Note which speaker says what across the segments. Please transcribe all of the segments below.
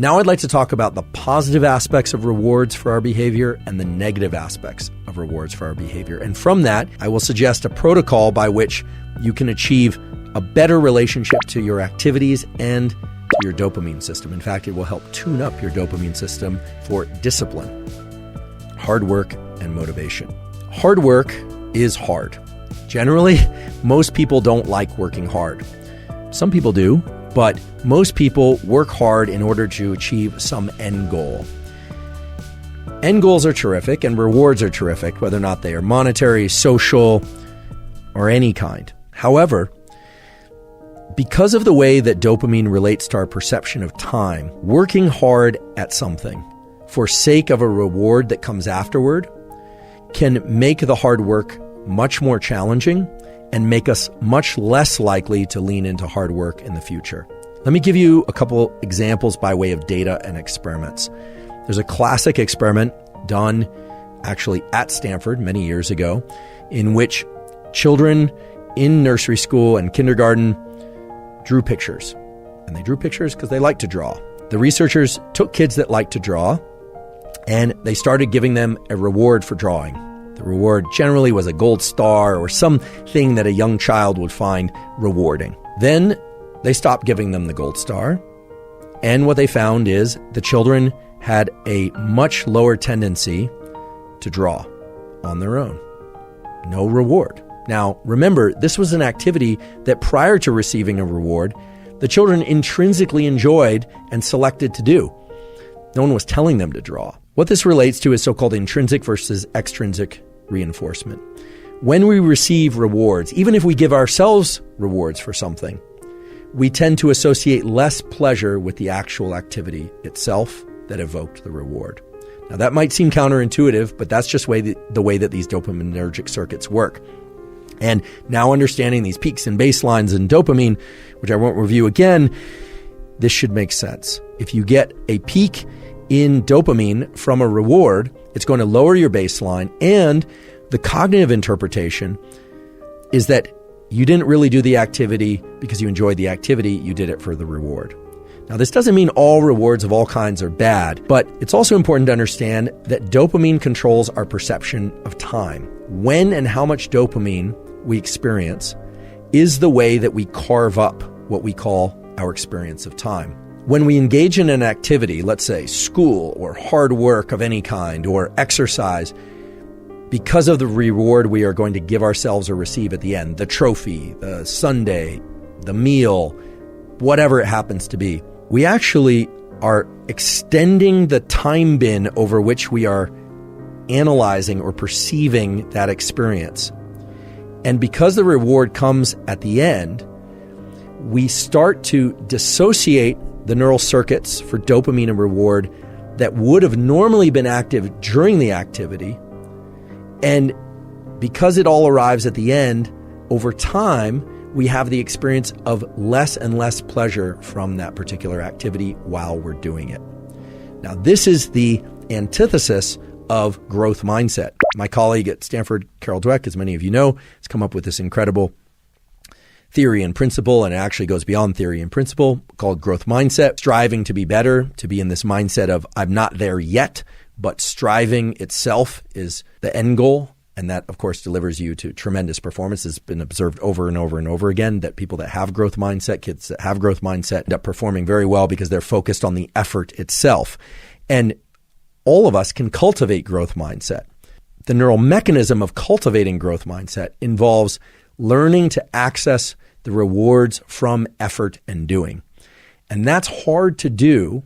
Speaker 1: Now I'd like to talk about the positive aspects of rewards for our behavior and the negative aspects of rewards for our behavior. And from that, I will suggest a protocol by which you can achieve a better relationship to your activities and to your dopamine system. In fact, it will help tune up your dopamine system for discipline, hard work, and motivation. Hard work is hard. Generally, most people don't like working hard. Some people do, but most people work hard in order to achieve some end goal. End goals are terrific and rewards are terrific, whether or not they are monetary, social, or any kind. However, because of the way that dopamine relates to our perception of time, working hard at something for sake of a reward that comes afterward can make the hard work much more challenging and make us much less likely to lean into hard work in the future. Let me give you a couple examples by way of data and experiments. There's a classic experiment done actually at Stanford many years ago in which children in nursery school and kindergarten drew pictures. And they drew pictures because they like to draw. The researchers took kids that like to draw and they started giving them a reward for drawing. The reward generally was a gold star or something that a young child would find rewarding. Then they stopped giving them the gold star. And what they found is the children had a much lower tendency to draw on their own. No reward. Now, remember, this was an activity that prior to receiving a reward, the children intrinsically enjoyed and selected to do. No one was telling them to draw. What this relates to is so-called intrinsic versus extrinsic reinforcement. When we receive rewards, even if we give ourselves rewards for something, we tend to associate less pleasure with the actual activity itself that evoked the reward. Now, that might seem counterintuitive, but that's just the way that these dopaminergic circuits work. And now understanding these peaks and baselines in dopamine, which I won't review again, this should make sense. If you get a peak in dopamine from a reward, it's going to lower your baseline, and the cognitive interpretation is that you didn't really do the activity because you enjoyed the activity, you did it for the reward. Now, this doesn't mean all rewards of all kinds are bad, but it's also important to understand that dopamine controls our perception of time. When and how much dopamine we experience is the way that we carve up what we call our experience of time. When we engage in an activity, let's say school or hard work of any kind or exercise, because of the reward we are going to give ourselves or receive at the end, the trophy, the sundae, the meal, whatever it happens to be, we actually are extending the time bin over which we are analyzing or perceiving that experience. And because the reward comes at the end, we start to dissociate the neural circuits for dopamine and reward that would have normally been active during the activity. And because it all arrives at the end, over time, we have the experience of less and less pleasure from that particular activity while we're doing it. Now, this is the antithesis of growth mindset. My colleague at Stanford, Carol Dweck, as many of you know, has come up with this incredible theory and principle, and it actually goes beyond theory and principle, called growth mindset. Striving to be better, to be in this mindset of I'm not there yet, but striving itself is the end goal. And that, of course, delivers you to tremendous performance. It's been observed over and over and over again that people that have growth mindset, kids that have growth mindset, end up performing very well because they're focused on the effort itself. And all of us can cultivate growth mindset. The neural mechanism of cultivating growth mindset involves learning to access the rewards from effort and doing. And that's hard to do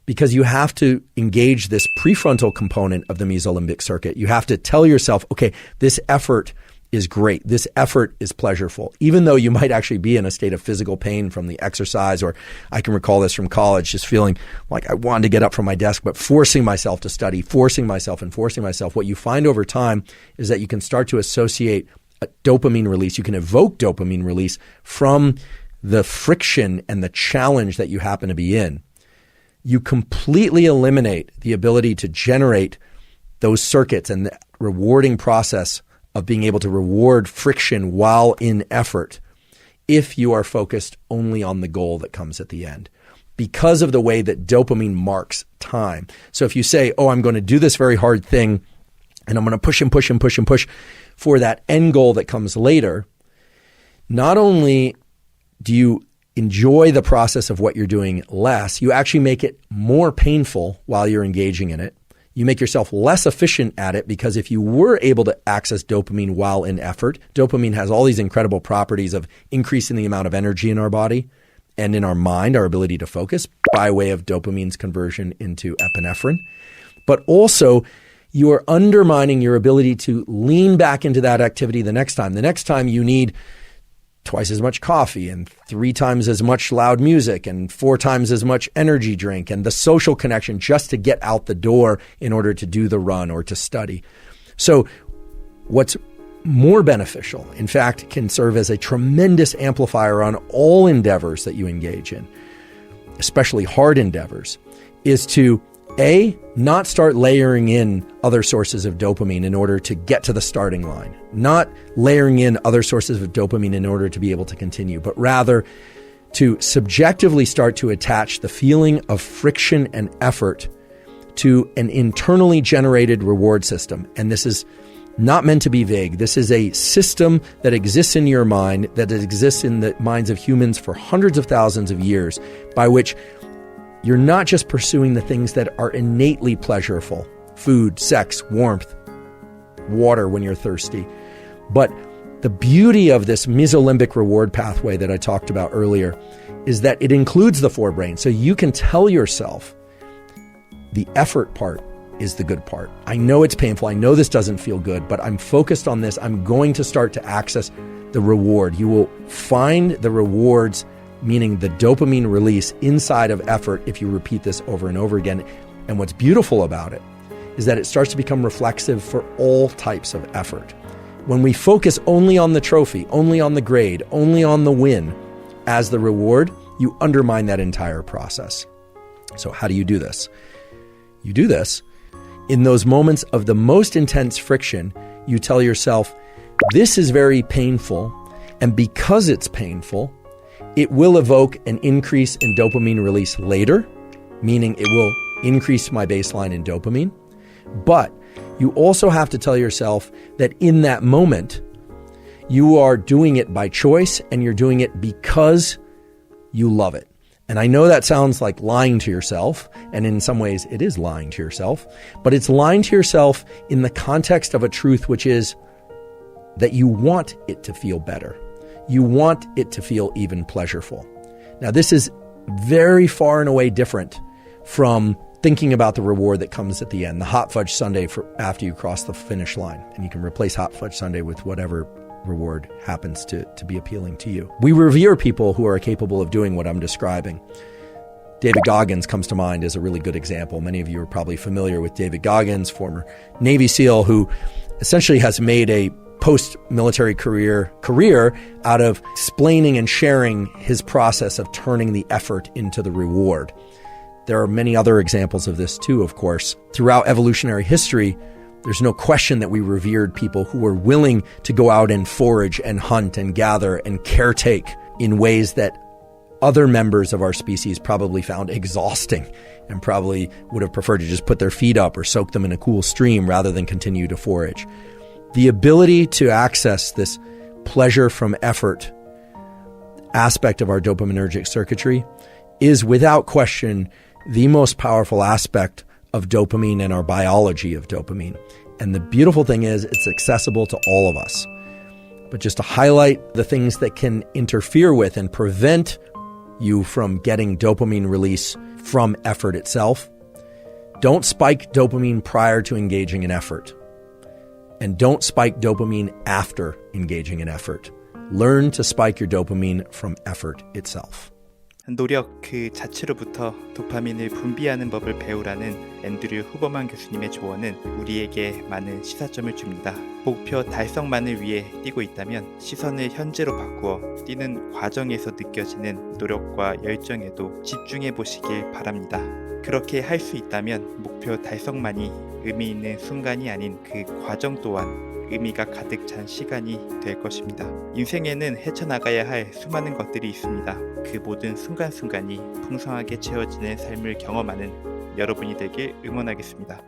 Speaker 1: because you have to engage this prefrontal component of the mesolimbic circuit. You have to tell yourself, okay, this effort is great. This effort is pleasurable, even though you might actually be in a state of physical pain from the exercise, or I can recall this from college, just feeling like I wanted to get up from my desk, but forcing myself to study, forcing myself. What you find over time is that you can start to associate a dopamine release. You can evoke dopamine release from the friction and the challenge that you happen to be in. You completely eliminate the ability to generate those circuits and the rewarding process of being able to reward friction while in effort if you are focused only on the goal that comes at the end. because of the way that dopamine marks time. So if you say, oh, I'm going to do this very hard thing, and I'm going to push and push and push and push for that end goal that comes later, not only do you enjoy the process of what you're doing less, you actually make it more painful while you're engaging in it. You make yourself less efficient at it because if you were able to access dopamine while in effort, dopamine has all these incredible properties of increasing the amount of energy in our body and in our mind, our ability to focus by way of dopamine's conversion into epinephrine. But also, you are undermining your ability to lean back into that activity the next time. The next time you need twice as much coffee and 3 times as much loud music and 4 times as much energy drink and the social connection just to get out the door in order to do the run or to study. So what's more beneficial, in fact, can serve as a tremendous amplifier on all endeavors that you engage in, especially hard endeavors, is to A, not start layering in other sources of dopamine in order to get to the starting line, not layering in other sources of dopamine in order to be able to continue, but rather to subjectively start to attach the feeling of friction and effort to an internally generated reward system. And this is not meant to be vague. This is a system that exists in your mind, that exists in the minds of humans for hundreds of thousands of years, by which you're not just pursuing the things that are innately pleasurable, food, sex, warmth, water when you're thirsty, but the beauty of this mesolimbic reward pathway that I talked about earlier is that it includes the forebrain. So you can tell yourself the effort part is the good part. I know it's painful. I know this doesn't feel good, but I'm focused on this. I'm going to start to access the reward. You will find the rewards, meaning the dopamine release inside of effort if you repeat this over and over again. And what's beautiful about it is that it starts to become reflexive for all types of effort. When we focus only on the trophy, only on the grade, only on the win as the reward, you undermine that entire process. So how do you do this? You do this in those moments of the most intense friction. You tell yourself, this is very painful, and because it's painful, it will evoke an increase in dopamine release later, meaning it will increase my baseline in dopamine. But you also have to tell yourself that in that moment, you are doing it by choice and you're doing it because you love it. And I know that sounds like lying to yourself, and in some ways it is lying to yourself, but it's lying to yourself in the context of a truth, which is that you want it to feel better. You want it to feel even pleasurable. Now, this is very far and away different from thinking about the reward that comes at the end, the hot fudge sundae for after you cross the finish line. And you can replace hot fudge sundae with whatever reward happens to be appealing to you. We revere people who are capable of doing what I'm describing. David Goggins comes to mind as a really good example. Many of you are probably familiar with David Goggins, former Navy SEAL, who essentially has made a post-military career out of explaining and sharing his process of turning the effort into the reward. There are many other examples of this too, of course. Throughout evolutionary history, there's no question that we revered people who were willing to go out and forage and hunt and gather and caretake in ways that other members of our species probably found exhausting and probably would have preferred to just put their feet up or soak them in a cool stream rather than continue to forage. The ability to access this pleasure from effort aspect of our dopaminergic circuitry is without question the most powerful aspect of dopamine and our biology of dopamine. And the beautiful thing is it's accessible to all of us. But just to highlight the things that can interfere with and prevent you from getting dopamine release from effort itself, don't spike dopamine prior to engaging in effort. And don't spike dopamine after engaging in effort. Learn to spike your dopamine from effort itself.
Speaker 2: 노력 그 자체로부터 도파민을 분비하는 법을 배우라는 앤드류 후버만 교수님의 조언은 우리에게 많은 시사점을 줍니다. 목표 달성만을 위해 뛰고 있다면 시선을 현재로 바꾸어 뛰는 과정에서 느껴지는 노력과 열정에도 집중해 보시길 바랍니다. 그렇게 할 수 있다면 목표 달성만이 의미 있는 순간이 아닌 그 과정 또한 의미가 가득 찬 시간이 될 것입니다. 인생에는 헤쳐나가야 할 수많은 것들이 있습니다. 그 모든 순간순간이 풍성하게 채워지는 삶을 경험하는 여러분이 되길 응원하겠습니다.